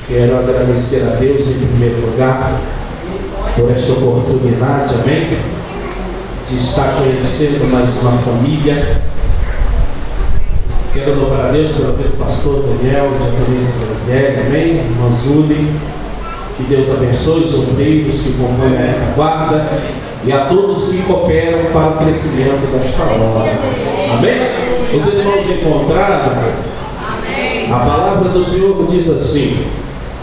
Quero agradecer a Deus em primeiro lugar por esta oportunidade, amém? De estar conhecendo mais uma família. Quero louvar a Deus pelo do pastor Daniel, diaconisa Graziele, amém? Irmã Zuli, que Deus abençoe os obreiros que compõem a retaguarda e a todos que cooperam para o crescimento desta obra, amém? Os irmãos encontraram? A palavra do Senhor diz assim: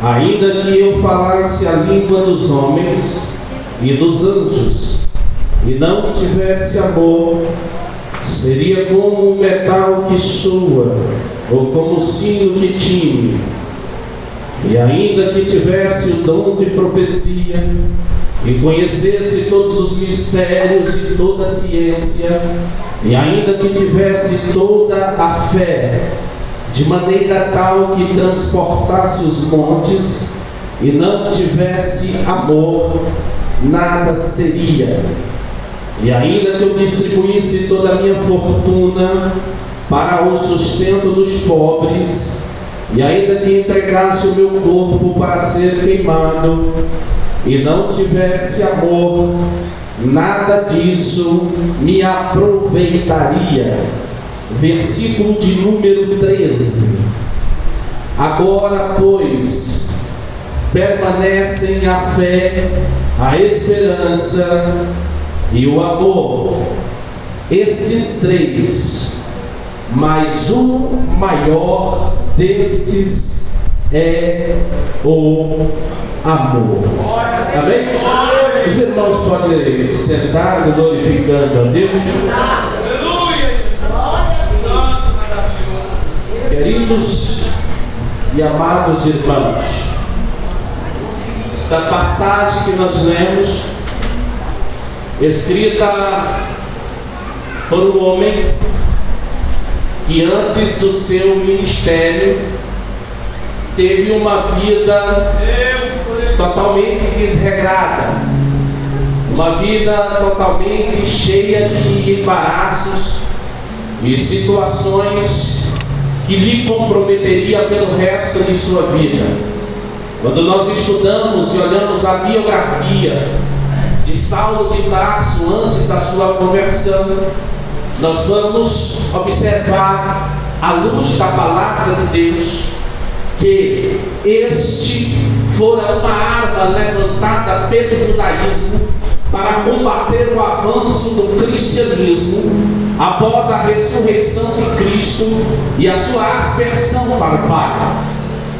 ainda que eu falasse a língua dos homens e dos anjos, e não tivesse amor, seria como um metal que soa, ou como um sino que tine. E ainda que tivesse o dom de profecia, e conhecesse todos os mistérios e toda a ciência, e ainda que tivesse toda a fé, de maneira tal que transportasse os montes, e não tivesse amor, nada seria. E ainda que eu distribuísse toda a minha fortuna para o sustento dos pobres, e ainda que entregasse o meu corpo para ser queimado, e não tivesse amor, nada disso me aproveitaria. Versículo de número 13. Agora, pois, permanecem a fé, a esperança e o amor, estes três, mas o maior destes é o amor. Amém? Os irmãos podem sentar glorificando a Deus. Queridos e amados irmãos, esta passagem que nós lemos, escrita por um homem que antes do seu ministério teve uma vida totalmente desregrada, uma vida totalmente cheia de embaraços e situações que lhe comprometeria pelo resto de sua vida. Quando nós estudamos e olhamos a biografia de Saulo de Tarso antes da sua conversão, nós vamos observar, à luz da palavra de Deus, que este fora uma arma levantada pelo judaísmo para combater o avanço do cristianismo após a ressurreição de Cristo e a sua aspersão para o Pai.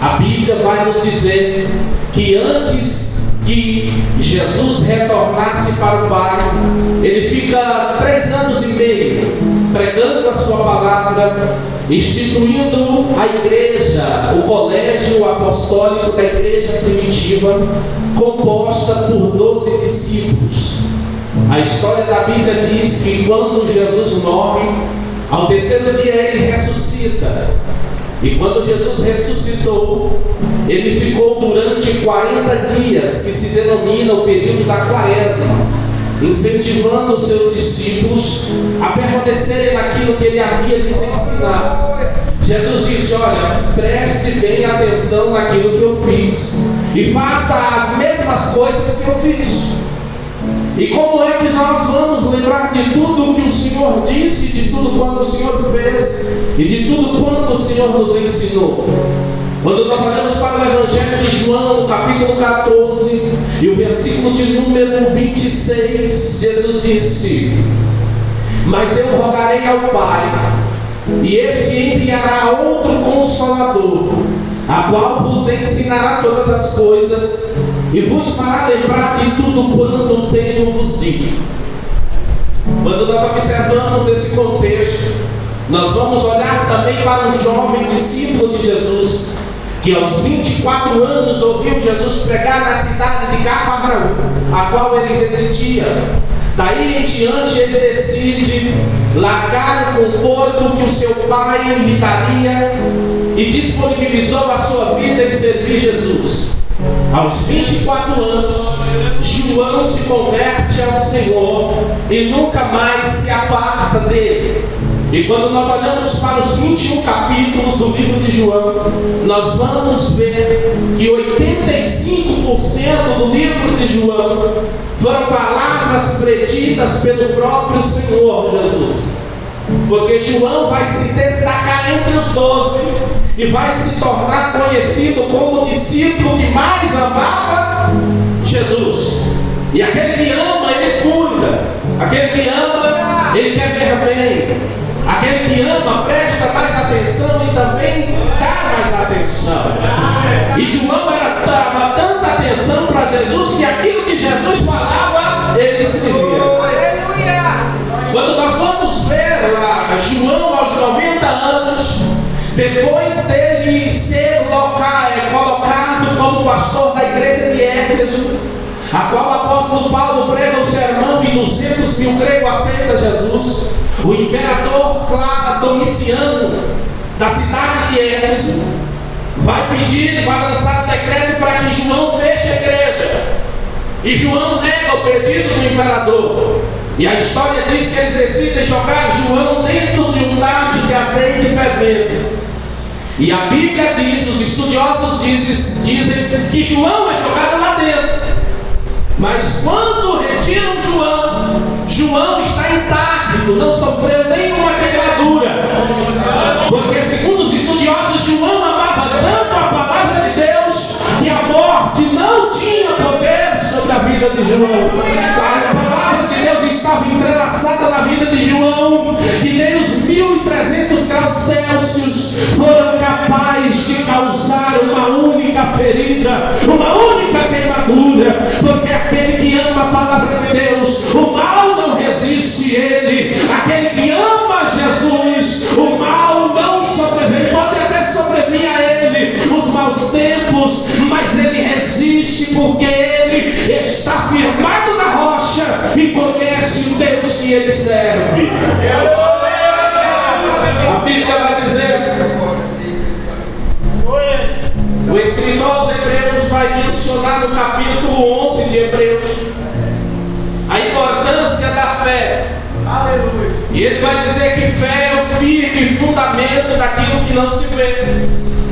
A Bíblia vai nos dizer que antes que Jesus retornasse para o Pai, ele fica 3 anos e meio pregando a sua palavra, instituindo a igreja, o colégio apostólico da igreja primitiva, composta por 12 discípulos. A história da Bíblia diz que quando Jesus morre, ao terceiro dia ele ressuscita. E quando Jesus ressuscitou, ele ficou durante 40 dias, que se denomina o período da quaresma, incentivando os seus discípulos a permanecerem naquilo que ele havia lhes ensinado. Jesus disse: olha, preste bem atenção naquilo que eu fiz e faça as mesmas coisas que eu fiz. E como é que nós vamos lembrar de tudo o que o Senhor disse, de tudo quanto o Senhor fez e de tudo quanto o Senhor nos ensinou? Quando nós olhamos para o Evangelho de João, capítulo 14, e o versículo de número 26, Jesus disse: mas eu rogarei ao Pai, e este enviará outro Consolador, a qual vos ensinará todas as coisas e vos fará lembrar de tudo quanto tenho vos dito. Quando nós observamos esse contexto, nós vamos olhar também para um jovem discípulo de Jesus, que aos 24 anos ouviu Jesus pregar na cidade de Cafarnaum, a qual ele residia. Daí em diante ele decide largar o conforto que o seu pai lhe daria e disponibilizou a sua vida em servir Jesus. Aos 24 anos, João se converte ao Senhor e nunca mais se aparta dele. E quando nós olhamos para os 21 capítulos do livro de João, nós vamos ver que 85% do livro de João foram palavras preditas pelo próprio Senhor Jesus. Porque João vai se destacar entre os 12 e vai se tornar conhecido como o discípulo que mais amava Jesus. E aquele que ama, ele cuida. Aquele que ama, ele quer ver bem. Aquele que ama, presta mais atenção e também dá mais atenção. E João dava tanta atenção para Jesus que aquilo que Jesus falava, ele escrevia. Quando nós vamos ver lá, João aos 90 anos, depois dele ser colocado como pastor da igreja de Éfeso, a qual o apóstolo Paulo prega o sermão e 200 mil gregos aceitam Jesus, o imperador Domiciano, da cidade de Éfeso, vai lançar um decreto para que João feche a igreja. E João nega o pedido do imperador. E a história diz que eles decidem jogar João dentro de um tacho de azeite fervendo. E a Bíblia diz, os estudiosos dizem que João é jogado lá dentro. Mas quando retiram João está intacto, não sofreu nenhuma queimadura. Porque segundo os estudiosos, João amava tanto a palavra de Deus que a morte não tinha poder sobre a vida de João. A palavra de Deus estava entrelaçada na vida de João, que nem os 1300 graus Celsius foram capazes de causar uma única ferida, uma única queimadura. Porque aquele que ama a palavra de Deus, o mal não resiste ele. Aquele que ama Jesus, o mal não sobrevive, pode até sobreviver a ele os maus tempos, mas ele resiste porque ele está firmado na rocha e conhece o Deus que ele serve. A Bíblia vai dizer, o escritor aos Hebreus vai mencionar no capítulo 11 de Hebreus a importância da fé. Aleluia. E ele vai dizer que fé é o firme fundamento daquilo que não se vê,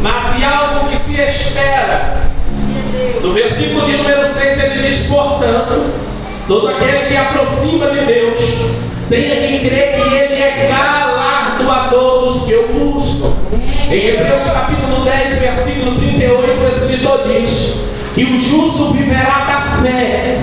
mas de algo que se espera. No versículo de número 6 ele diz: portanto, todo aquele que aproxima de Deus tenha que crer que ele é galardoador dos que o buscam. Em Hebreus capítulo 10, versículo 38, o escritor diz que o justo viverá da fé,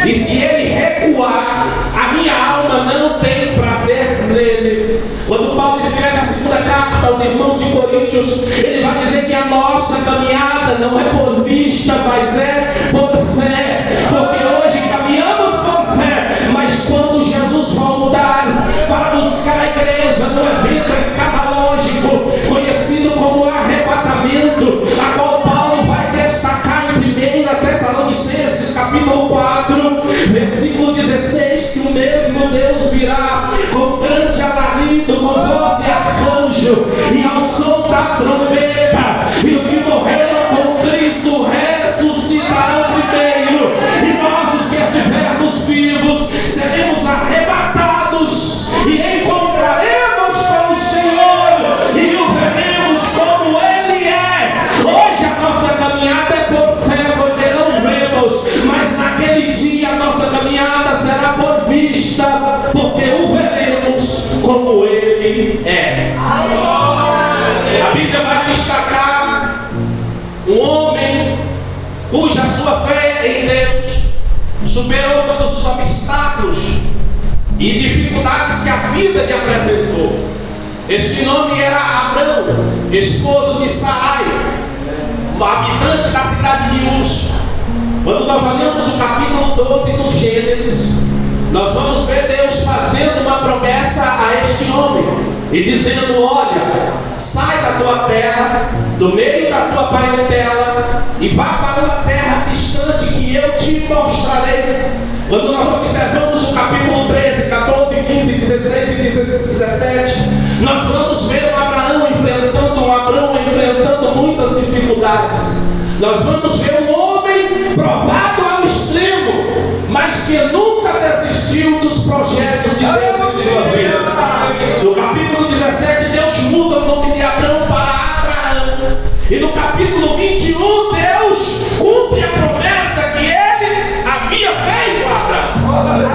e se ele recuar, a minha alma não tem prazer nele. Quando Paulo escreve a segunda carta aos irmãos de Coríntios, ele vai dizer que a nossa caminhada não é por vista, mas é por fé. Porque hoje caminhamos por fé, mas quando Jesus voltar para buscar a igreja no evento escatológico, conhecido como arrebatamento, a qual Paulo vai destacar em 1 Tessalonicenses capítulo 4, versículo 16, que o mesmo Deus virá com grande alarido, com voz de arcanjo e ao som da trombeta, e os que morreram com Cristo ressuscitarão primeiro, e nós, os que estivermos vivos, seremos arrebatados e encontraremos com o Senhor e o veremos como Ele é. Hoje a nossa caminhada é por fé, porque não vemos, mas naquele dia a nossa caminhada será por vista, porque o veremos como Ele é. A Bíblia vai destacar um homem cuja sua fé em Deus superou todos os obstáculos e dificuldades que a vida lhe apresentou. Este nome era Abrão, esposo de Sarai, habitante da cidade de Uz. Quando nós olhamos o capítulo 12 do Gênesis, nós vamos ver Deus fazendo uma promessa a este homem e dizendo: olha, sai da tua terra, do meio da tua parentela, e vá para uma terra distante que eu te mostrarei. Quando nós observamos o capítulo 13, 14, 15, 16 e 17, nós vamos ver Abraão enfrentando muitas dificuldades. Nós vamos ver um homem provado ao extremo, mas que nunca desistiu dos projetos de Deus em sua vida. No capítulo muda o nome de Abraão para Abraão. E no capítulo 21, Deus cumpre a promessa que ele havia feito a Abraão.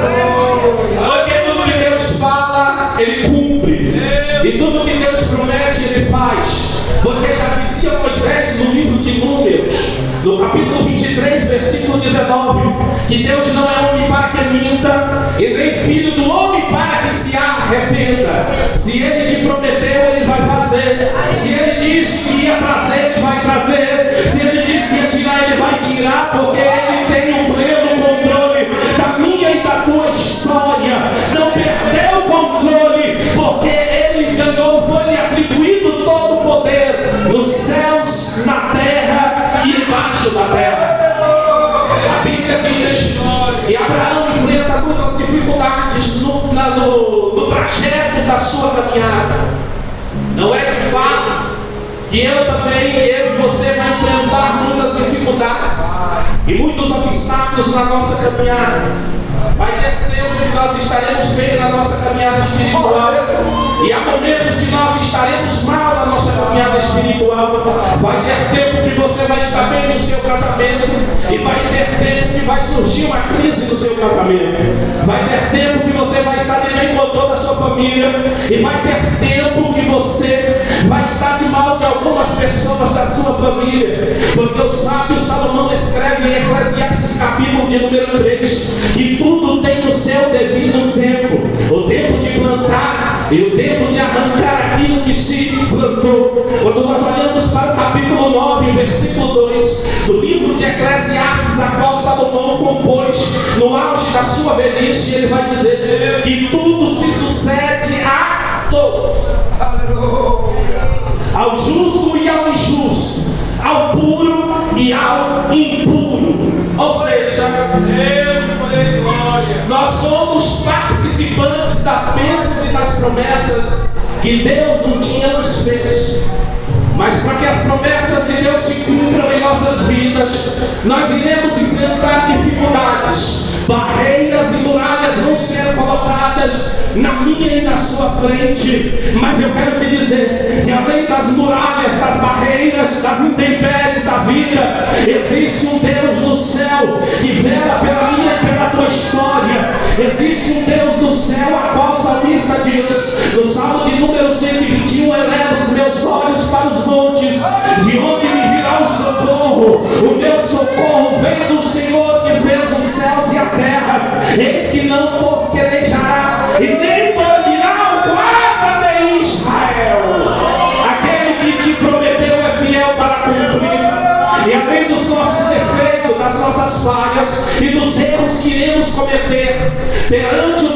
Porque tudo que Deus fala, ele cumpre. E tudo que Deus promete, ele faz. Porque já dizia Moisés no livro de Números, no capítulo 23, versículo 19, que Deus não é homem para que minta, e nem filho do homem para que se arrependa. Se ele te prometeu, ele vai fazer. Se ele disse que ia trazer, ele vai trazer. Se ele disse que ia tirar, ele vai tirar, porque ele tem um pleno controle da minha e da tua história. Não perdeu o controle, porque ele ganhou, foi-lhe atribuído todo o poder nos céus, na terra e embaixo da terra. A Bíblia diz que Abraão enfrenta muitas dificuldades no trajeto da sua caminhada. Não é de fato que eu e você vai enfrentar muitas dificuldades e muitos obstáculos na nossa caminhada. Vai ter tempo que nós estaremos bem na nossa caminhada espiritual, e há momentos que nós estaremos mal na nossa caminhada espiritual. Vai ter tempo que você vai estar bem no seu casamento, e vai ter tempo que vai surgir uma crise no seu casamento. Vai ter tempo que você vai estar de bem com toda a sua família, e vai ter tempo que você vai estar de mal de algumas pessoas da sua família. Porque o sábio Salomão escreve em Eclesiastes capítulo de número 3 que tudo tem o seu devido tempo. O tempo de plantar e o tempo de arrancar aquilo que se plantou. Quando nós olhamos para o capítulo 9, versículo 2 do livro de Eclesiastes, a qual Salomão compôs no auge da sua velhice, ele vai dizer que tudo se sucede a todos. Ao justo e ao injusto, ao puro e ao impuro. Ou seja, nós somos participantes das bênçãos e das promessas que Deus um dia nos fez. Mas para que as promessas de Deus se cumpram em nossas vidas, nós iremos enfrentar dificuldades. Barreiras e muralhas vão ser colocadas na minha e na sua frente. Mas eu quero te dizer que além das muralhas, das barreiras, das intempéries da vida, existe um Deus no céu que vela pela minha e pela tua história. Existe um Deus no céu, a qual o salmista diz no Salmo de número 121: eleva os meus olhos para os montes, de onde me virá o socorro. O meu socorro vem do Senhor que fez os céus e a terra. Eis que não bosquejará e nem dormirá o guarda de Israel. Aquele que te prometeu é fiel para cumprir. E além dos nossos defeitos, das nossas falhas e dos erros que iremos cometer durante o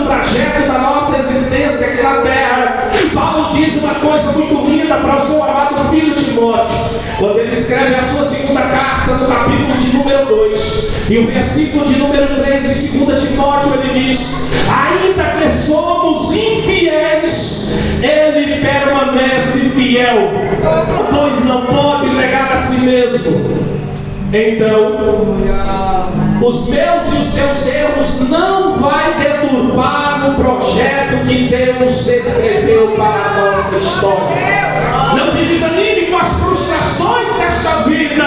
trajeto da nossa existência aqui na terra, Paulo diz uma coisa muito linda para o seu amado filho Timóteo, quando ele escreve a sua segunda carta, no capítulo de número 2 e o versículo de número 3 de 2 Timóteo, ele diz: ainda que somos infiéis, ele permanece fiel, pois não pode negar a si mesmo. Então, os meus e os teus erros não vai deturpar o projeto que Deus escreveu para a nossa história. Não te desanime com as frustrações desta vida,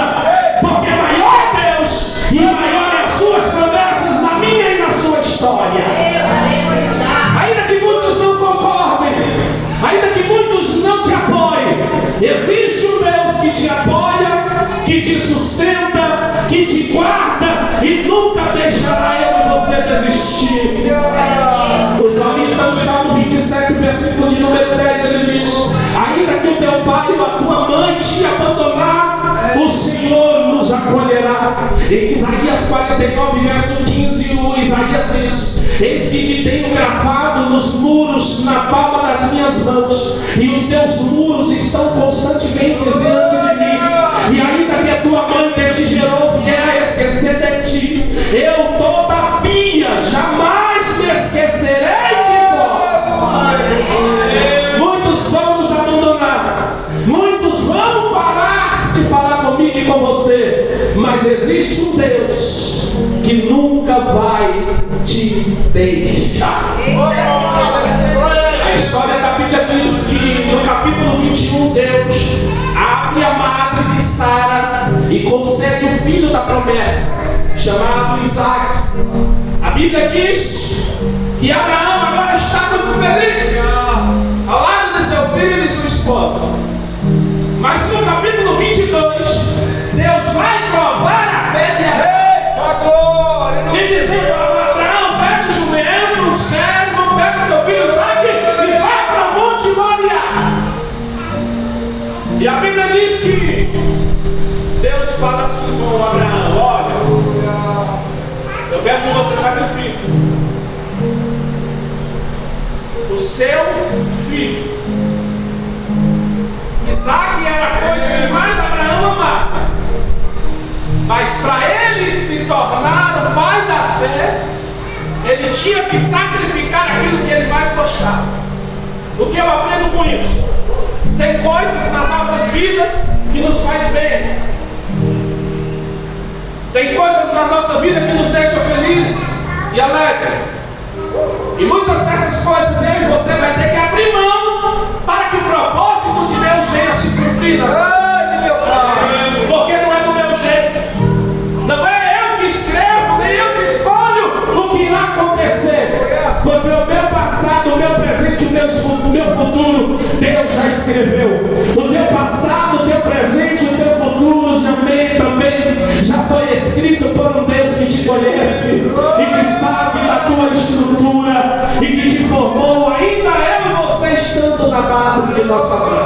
porque maior é Deus e maior é as suas promessas na minha e na sua história. Ainda que muitos não concordem, ainda que muitos não te apoiem, existe um Deus que te apoia, que te sustenta, que te guarda e nunca deixará eu e você desistir. O salmista no Salmo 27, versículo de número 10, ele diz: ainda que o teu pai e a tua mãe te abandonar, o Senhor nos acolherá. Em Isaías 49, verso 15, o Isaías diz: eis que te tenho gravado nos muros na palma das minhas mãos, e os teus muros estão constantemente diante de mim. E ainda que a tua mãe que te gerou vier a esquecer de ti, eu todavia jamais me esquecerei de vós. Muitos vão nos abandonar, muitos vão parar de falar comigo e com você, mas existe um Deus que nunca vai te deixar. A história da Bíblia diz que promessa, chamado Isaac. A Bíblia diz que Abraão agora está muito feliz ao lado de seu filho e sua esposa. Mas no capítulo 22, Deus vai provar a fé de Abraão. E dizendo: Abraão, pega o jumento, o servo, pega o teu filho Isaac e vai para o Monte Moriá. E a Bíblia diz que Deus fala assim com Abraão: olha, eu quero que você sacrifique o seu filho. Isaac era a coisa que mais Abraão amava. Mas para ele se tornar o pai da fé, ele tinha que sacrificar aquilo que ele mais gostava. O que eu aprendo com isso? Tem coisas nas nossas vidas que nos faz bem. Tem coisas na nossa vida que nos deixam felizes e alegres. E muitas dessas coisas eu e você vai ter que abrir mão para que o propósito de Deus venha se cumprir nas nossas vidas. Porque não é do meu jeito. Não é eu que escrevo, nem eu que escolho o que irá acontecer. Porque o meu passado, o meu presente, o meu futuro, Deus já escreveu. O teu passado, o teu presente, o teu futuro também já foi escrito por um Deus que te conhece e que sabe da tua estrutura e que te formou, ainda eu e você estando na barra de nossa vida.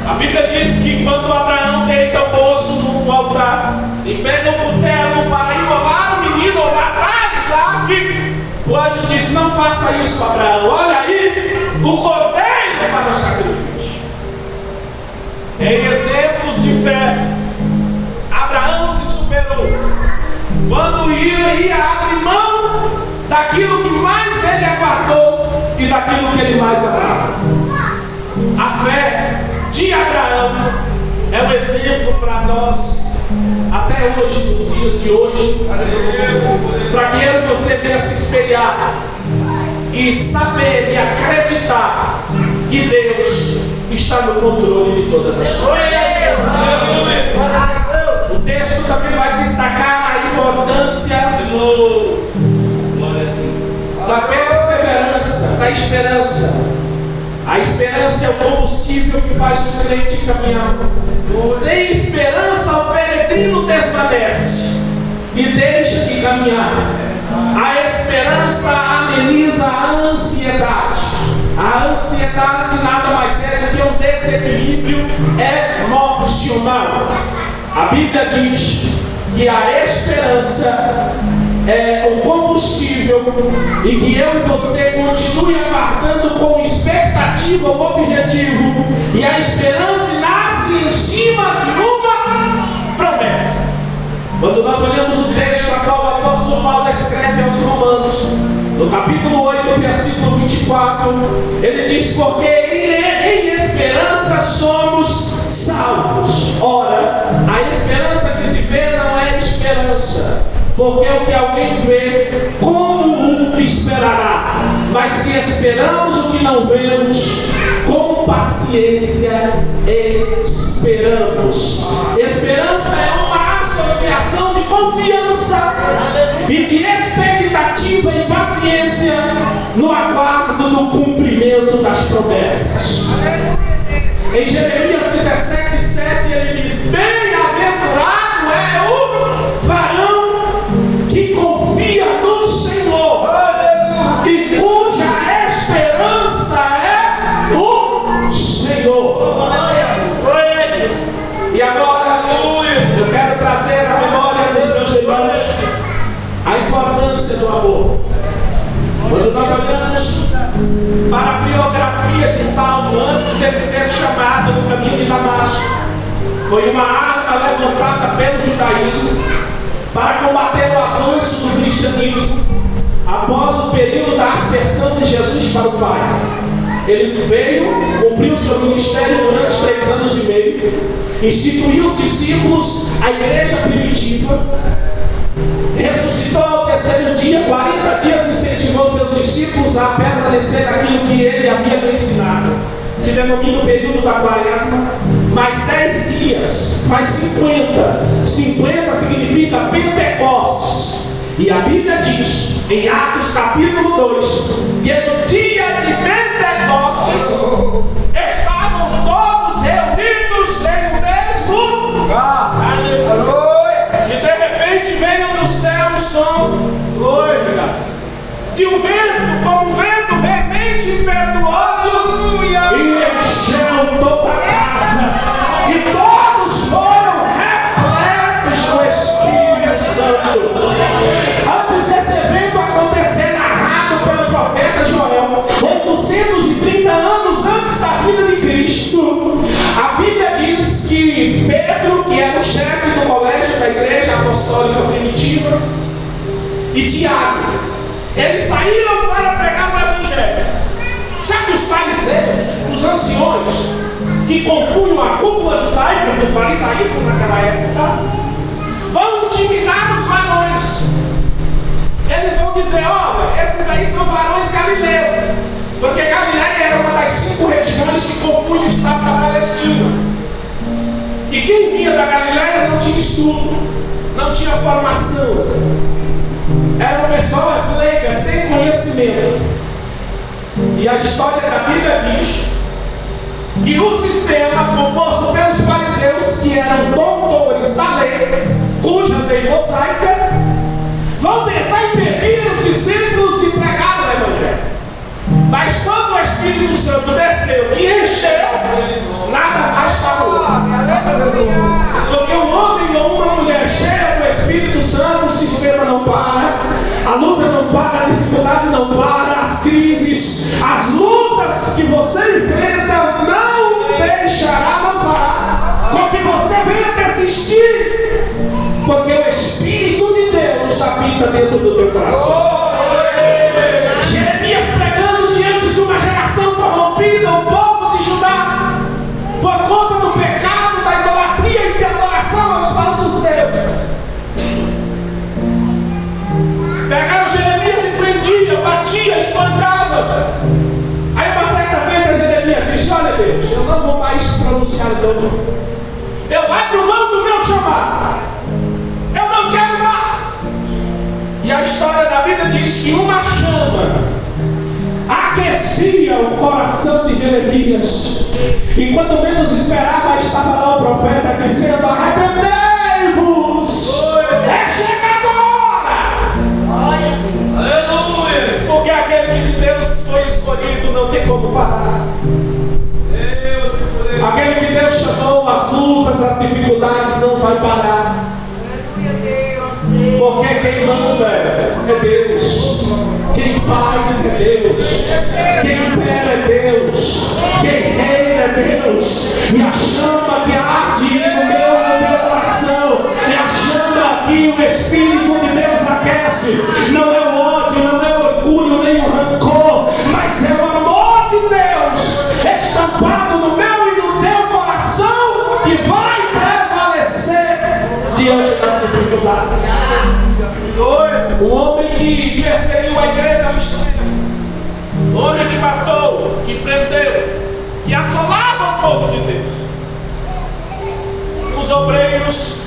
A Bíblia diz que quando Abraão deita o moço no altar e pega o cutelo para imolar o menino ou matar Isaac, o anjo diz: não faça isso, Abraão. Olha aí o cordeiro para o sacrifício. Em exemplos de fé, Abraão se superou quando ia abrir mão daquilo que mais ele aguardou e daquilo que ele mais amava. A fé de Abraão é um exemplo para nós até hoje, nos dias de hoje, para que eu e você venha se espelhar e saber e acreditar que Deus está no controle de todas as coisas. O texto também vai destacar a importância da perseverança, da esperança. A esperança é o combustível que faz o crente caminhar. Sem esperança, o peregrino desvanece e deixa de caminhar. A esperança ameniza a ansiedade. A ansiedade nada mais é do que um desequilíbrio emocional. A Bíblia diz que a esperança é o combustível e que eu e você continue aguardando com expectativa o objetivo, e a esperança nasce em cima de uma promessa. Quando nós olhamos o texto a qual o apóstolo Paulo escreve aos Romanos, no capítulo 8, versículo 24, ele diz: porque em esperança somos salvos. Ora, a esperança que se vê não é esperança, porque o que alguém vê, como o esperará? Mas se esperamos o que não vemos, com paciência esperamos. Esperança é uma associação de confiança e de expectativa e paciência no aguardo do cumprimento das promessas. Em Jeremias 17:7 ele diz: bem-aventurado é o varão que confia no Senhor e cuja esperança é o Senhor. E agora, eu quero trazer à memória dos meus irmãos a importância do amor. Quando nós olhamos para a biografia de Saulo antes dele ser chamado no caminho de Damasco, foi uma arma levantada pelo judaísmo para combater o avanço do cristianismo após o período da aspersão de Jesus para o Pai. Ele veio, cumpriu seu ministério durante 3 anos e meio, instituiu os discípulos, a igreja primitiva, ressuscitou ao 3º dia, 40 dias incentivou seus discípulos a permanecer naquilo que ele havia ensinado. Se denomina o período da quaresma, mais 10 dias, faz 50. 50 significa Pentecostes. E a Bíblia diz, em Atos capítulo 2, que no dia de Pentecostes estavam todos reunidos em um mesmo lugar. E de repente veio do céu um som de um vento, como um vento veemente e impetuoso, e encheu toda a casa, e todos foram repletos do Espírito Santo. Antes desse evento acontecer, narrado pelo profeta Joel, 830 anos antes da vida de Cristo, a Bíblia diz que Pedro, que era o chefe do colégio da igreja apostólica primitiva, e Tiago, eles saíram para pregar o Evangelho. Só que os fariseus, os anciões, que compunham a cúpula judaica do farisaísmo naquela época, vão intimidar os varões. Eles vão dizer: olha, esses aí são varões galileus, porque Galileia era uma das 5 regiões que compunham o estado da Palestina. E quem vinha da Galileia não tinha estudo, não tinha formação. Eram pessoas leigas, sem conhecimento. E a história da Bíblia diz que o sistema composto pelos fariseus, que eram doutores da lei, cuja lei mosaica, vão tentar impedir os discípulos de pregar o Evangelho. Mas quando o Espírito Santo desceu, que encheu, nada mais parou. Porque um homem ou uma mulher cheia do Espírito Santo, o sistema não para, a luta não para, a dificuldade não para, as crises, as lutas que você enfrenta não deixará não parar, com que você venha desistir, porque o Espírito de Deus habita dentro do teu coração. Jeremias pregando diante de uma geração corrompida, o povo de Judá, por conta do pecado, da idolatria e da adoração aos falsos deuses. Pegaram Jeremias e prendia, batia, espancava. Aí uma certa vez Jeremias disse: olha Deus, eu não vou mais pronunciar o teu nome. Eu abro mão do meu chamado. Eu não quero mais. E a história da Bíblia diz que uma chama aquecia o coração de Jeremias. E quando menos esperava, estava lá o profeta dizendo: arrependei-vos, é chegada a hora. Aleluia. Porque aquele que de Deus foi escolhido não tem como parar. Aquele que Deus chamou, as lutas, as dificuldades, não vai parar. Porque quem manda é Deus, quem faz é Deus, quem impera é Deus, quem reina é Deus. E a chama que arde no meu coração, e a chama que o Espírito de Deus aquece, não é o ódio, não é o orgulho, nem o rancor, mas é o amor de Deus estampado no meu e no teu coração, que vai prevalecer diante das dificuldades. O homem que perseguiu a igreja ao extremo, o homem que matou, que prendeu, que assolava o povo de Deus. Os obreiros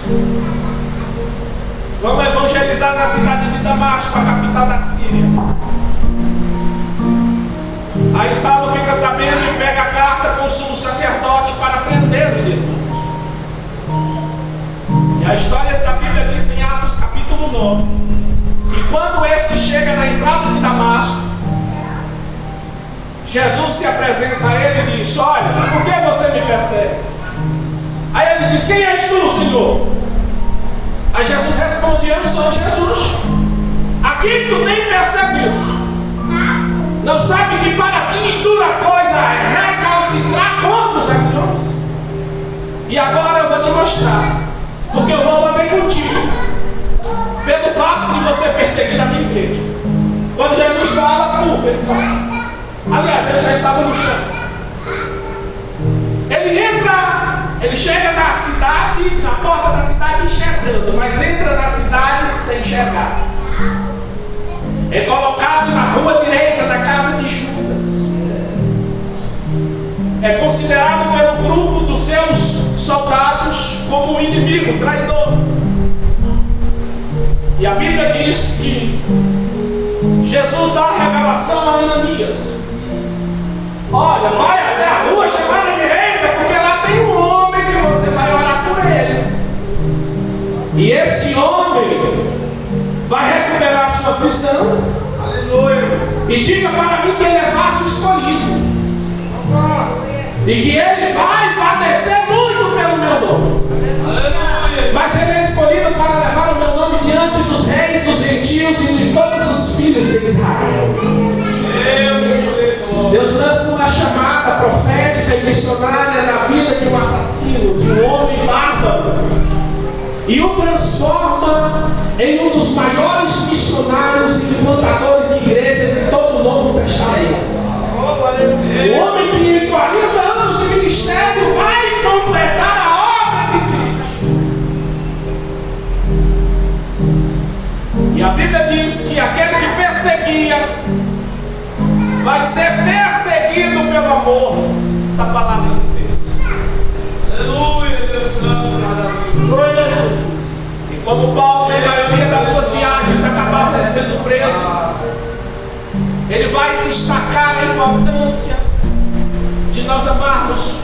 vão evangelizar na cidade de Damasco, a capital da Síria. Aí Saulo fica sabendo e pega a carta com o sumo sacerdote para prender os irmãos. E a história da Bíblia diz em Atos capítulo 9, que quando este chega na entrada de Damasco, Jesus se apresenta a ele e diz: olha, por que você me persegue? Aí ele diz: quem és tu, Senhor? Aí Jesus responde: eu sou Jesus, a quem tu tem perseguido. Não sabe que para ti dura coisa é recalcitrar contra os rebeldes? E agora eu vou te mostrar, porque eu vou fazer contigo, pelo fato de você perseguir a minha igreja. Quando Jesus fala, ele fala. Aliás, ele já estava no chão. Ele entra, ele chega na cidade, na porta da cidade enxergando, mas entra na cidade sem enxergar. É colocado na rua direita da casa de Judas. É considerado pelo grupo dos seus soldados como um inimigo, traidor. E a Bíblia diz que Jesus dá a revelação a Ananias: olha, vai até a rua chamada direita, porque lá tem um homem que você vai orar por ele. E este homem vai recuperar sua visão. Aleluia. E diga para mim que ele é vaso escolhido. E que ele vai padecer muito pelo meu nome. Aleluia. Mas ele é escolhido para levar o meu nome diante dos reis, dos gentios e de todos os filhos de Israel. Deus lança uma chamada profética e missionária na vida de um assassino, de um homem bárbaro, e o transforma em um dos maiores missionários e plantadores de igreja de todo o Novo Testamento. O homem que em 40 anos de ministério vai completar a obra de Cristo. E a Bíblia diz que aquele que perseguia vai ser perseguido pelo amor da palavra de Deus. Aleluia, Deus Santo, glória a Jesus. E como Paulo, na maioria das suas viagens, acabava sendo preso, ele vai destacar a importância de nós amarmos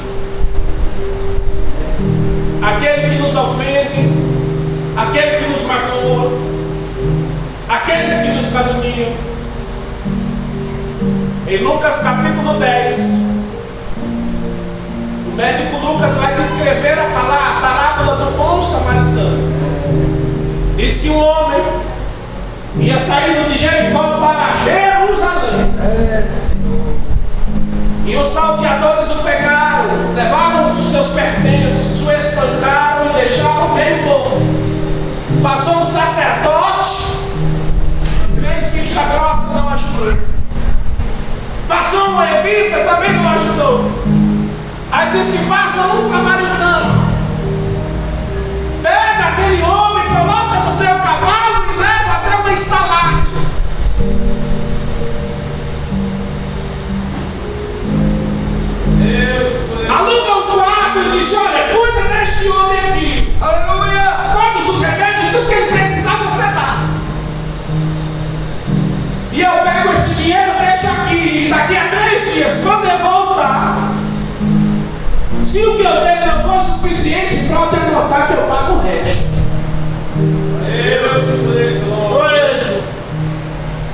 aquele que nos ofende, aquele que nos magoa, aqueles que nos caluniam. Em Lucas capítulo 10, o médico Lucas vai descrever a parábola do bom samaritano. Diz que um homem ia saindo de Jericó para Jerusalém. E os salteadores o pegaram, levaram os seus pertences, o espancaram e deixaram meio morto. Passou um sacerdote, fez vista grossa, não ajudou. Passou um levita, também não ajudou. Aí diz que passa um samaritano, pega aquele homem, coloca no seu cavalo e leva até uma estalagem. Aluga um quarto e diz: olha, cuida deste homem aqui. Aleluia. Todos os remédios, tudo que ele precisar, você dá. E eu pego esse dinheiro, deixo aqui, e daqui a 3 dias, quando eu voltar, se o que eu dei não for suficiente, pode anotar que eu pago o resto.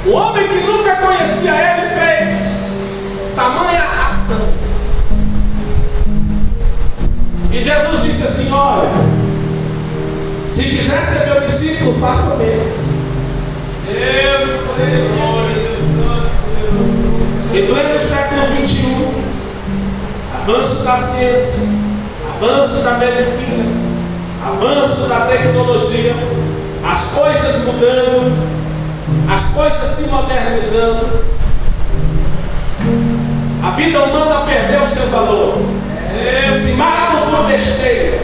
O homem que nunca conhecia ele fez tamanha ação. E Jesus disse assim: olha, se quiser ser meu discípulo, faça o mesmo. Em pleno século XXI, avanço da ciência, avanço da medicina, avanço da tecnologia, as coisas mudando, as coisas se modernizando, a vida humana perdeu o seu valor. Se matam por besteira,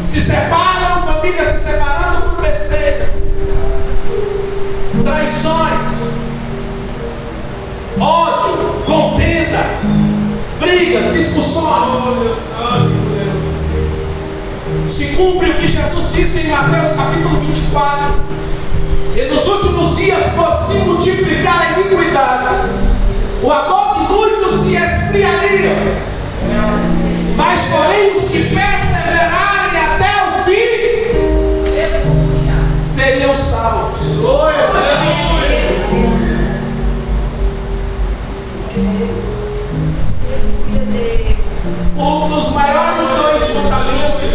se separam, famílias se separando por besteiras, traições, ódio, contenda, brigas, discussões. Se cumpre o que Jesus disse em Mateus capítulo 24: e nos últimos dias, por se multiplicar a iniquidade, o amor de muitos se esfriaria. Mas porém os que perseverarem até o fim seriam salvos. Um dos maiores 2 mandamentos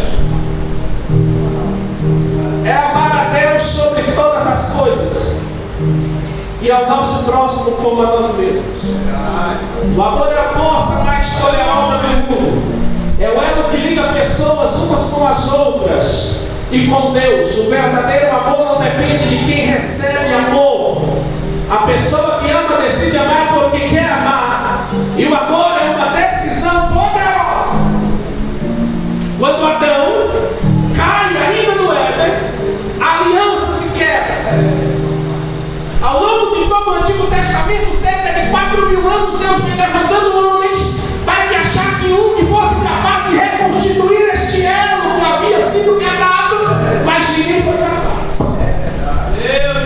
é amar a Deus sobre todas as coisas e ao nosso próximo como a nós mesmos. O amor é a força mais poderosa do mundo. É o elo que liga pessoas umas com as outras e com Deus. O verdadeiro amor não depende de quem recebe amor. A pessoa que ama decide amar porque quer amar. E o amor é uma decisão poderosa. Quando Adão cai ainda no Éden, a aliança se quebra. Ao longo de todo o Antigo Testamento, cerca de 4.000 anos, Deus vem levantando homens para que achasse um que fosse capaz de reconstruir ninguém foi capaz.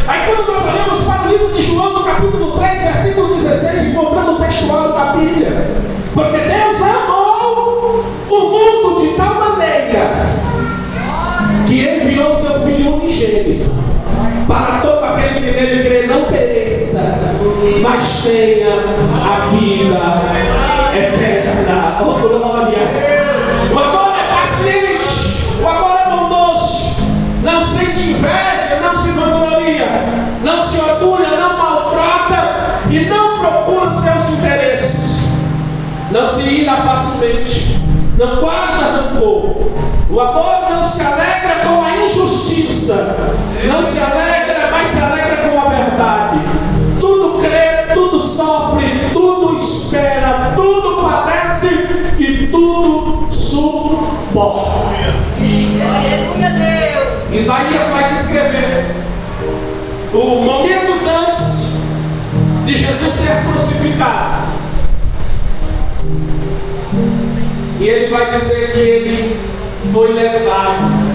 Aí quando nós olhamos para o livro de João, no capítulo 3, versículo 16, encontramos o textual da Bíblia. Porque Deus amou o mundo de tal maneira que enviou seu Filho unigênito, para todo aquele que nele crê não pereça, mas tenha a vida eterna. Oh, glória! O amor é paciente, o amor é bondoso, não sente inveja, não se vangloria, não se orgulha, não maltrata e não procura os seus interesses, não se ira facilmente, não guarda rancor. O amor não se alegra com a injustiça, não se alegra, mas se alegra com a verdade. Tudo crê, tudo sofre, tudo espera, tudo padece e tudo suporta. Aleluia, Deus. Isaías vai descrever momentos antes de Jesus ser crucificado. E ele vai dizer que ele foi levado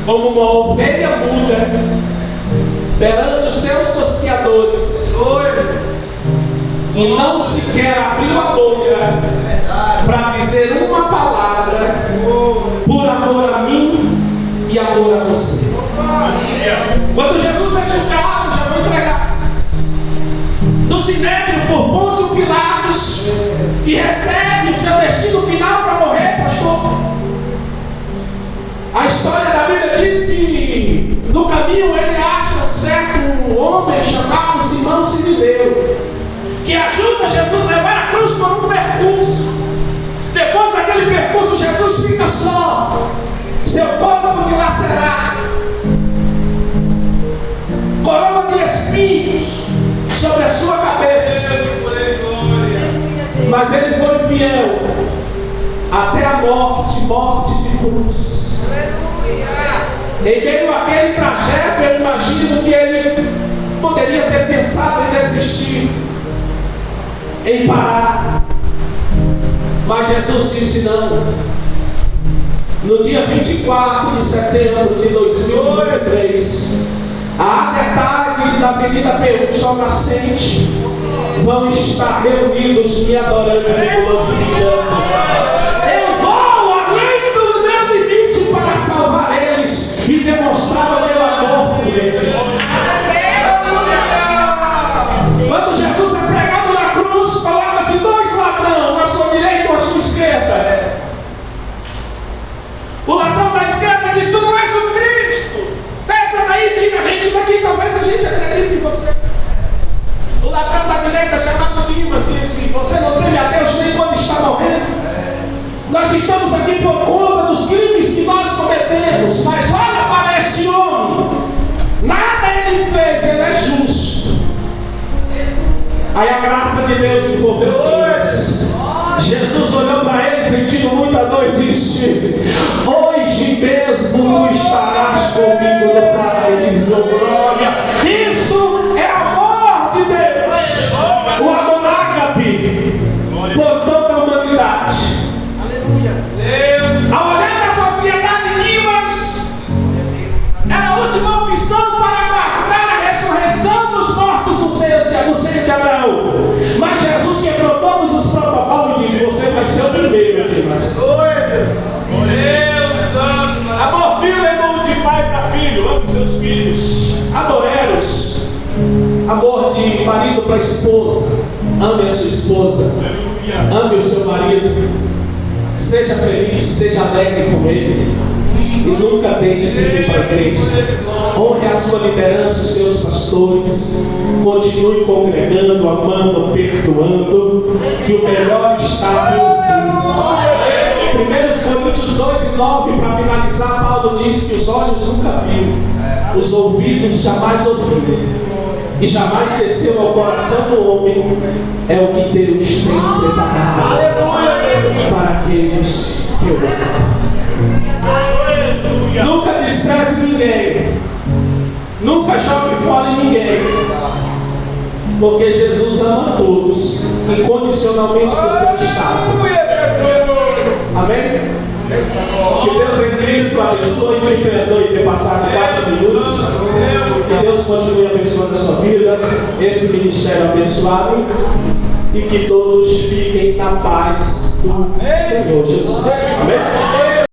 como uma ovelha muda perante os seus tosqueadores, e não sequer abriu a boca para dizer uma palavra por amor a mim e amor a você. Quando Jesus é julgado, já vou entregar no Sinédrio por Pôncio Pilatos e recebe o seu destino final para morrer, pastor. A história da Bíblia diz que no caminho ele acha um certo homem chamado Simão Sirineu, que ajuda Jesus a levar a cruz por um percurso. Depois daquele percurso, Jesus fica só, seu corpo dilacerado, coroa de espinhos sobre a sua cabeça. Mas ele foi fiel até a morte de cruz. Em meio àquele trajeto, eu imagino que ele poderia ter pensado em desistir, em parar. Mas Jesus disse não. No dia 24 de setembro de 2023, a metade da Avenida Peru Sol Nascente vão estar reunidos me adorando e me glorificando. Eu vou além do meu limite para salvar eles e demonstrar o meu amor por eles. Quando Jesus é pregado na cruz, coloca-se dois ladrões, à sua direita ou à sua esquerda. O ladrão da esquerda diz: tu não és o Cristo, desça daí, tira a gente daqui, talvez a gente acredite em você. O ladrão da direita, chamado Dimas, disse: você não teme a Deus nem quando está morrendo? Nós estamos aqui por conta dos crimes que nós cometemos, mas olha para este homem, nada ele fez, ele é justo. Aí a graça de Deus envolveu eles. Jesus olhou para ele, sentindo muita dor, e disse: hoje mesmo estarás comigo no paraíso. Glória! Isso é amor de Deus, o amor ágape por toda a humanidade. Ao olhar da sociedade, Dimas era a última opção para aguardar a ressurreição dos mortos no seio de Abraão. Mas Jesus quebrou todos os protocolos e disse: você vai ser o primeiro, Dimas. Amor filho é irmão de pai para filho. Ame seus filhos. Amoreros, amor de marido para esposa. Ame a sua esposa. Ame o seu marido. Seja feliz, seja alegre com ele. E nunca deixe de vir para a igreja. Honre a sua liderança, os seus pastores. Continue congregando, amando, perdoando, que o melhor está por vir. 1 Coríntios 2:9, para finalizar, Paulo diz que os olhos nunca viram, os ouvidos jamais ouviram, e jamais desceu ao coração do homem é o que Deus tem preparado para aqueles que o amam. Nunca despreze ninguém, nunca jogue fora em ninguém, porque Jesus ama todos, incondicionalmente do seu estado. Amém? Que Deus em Cristo esclareceu e me perdoe ter passado 4 minutos. Que Deus continue abençoando a sua vida, esse ministério abençoado, e que todos fiquem na paz do Senhor Jesus. Amém?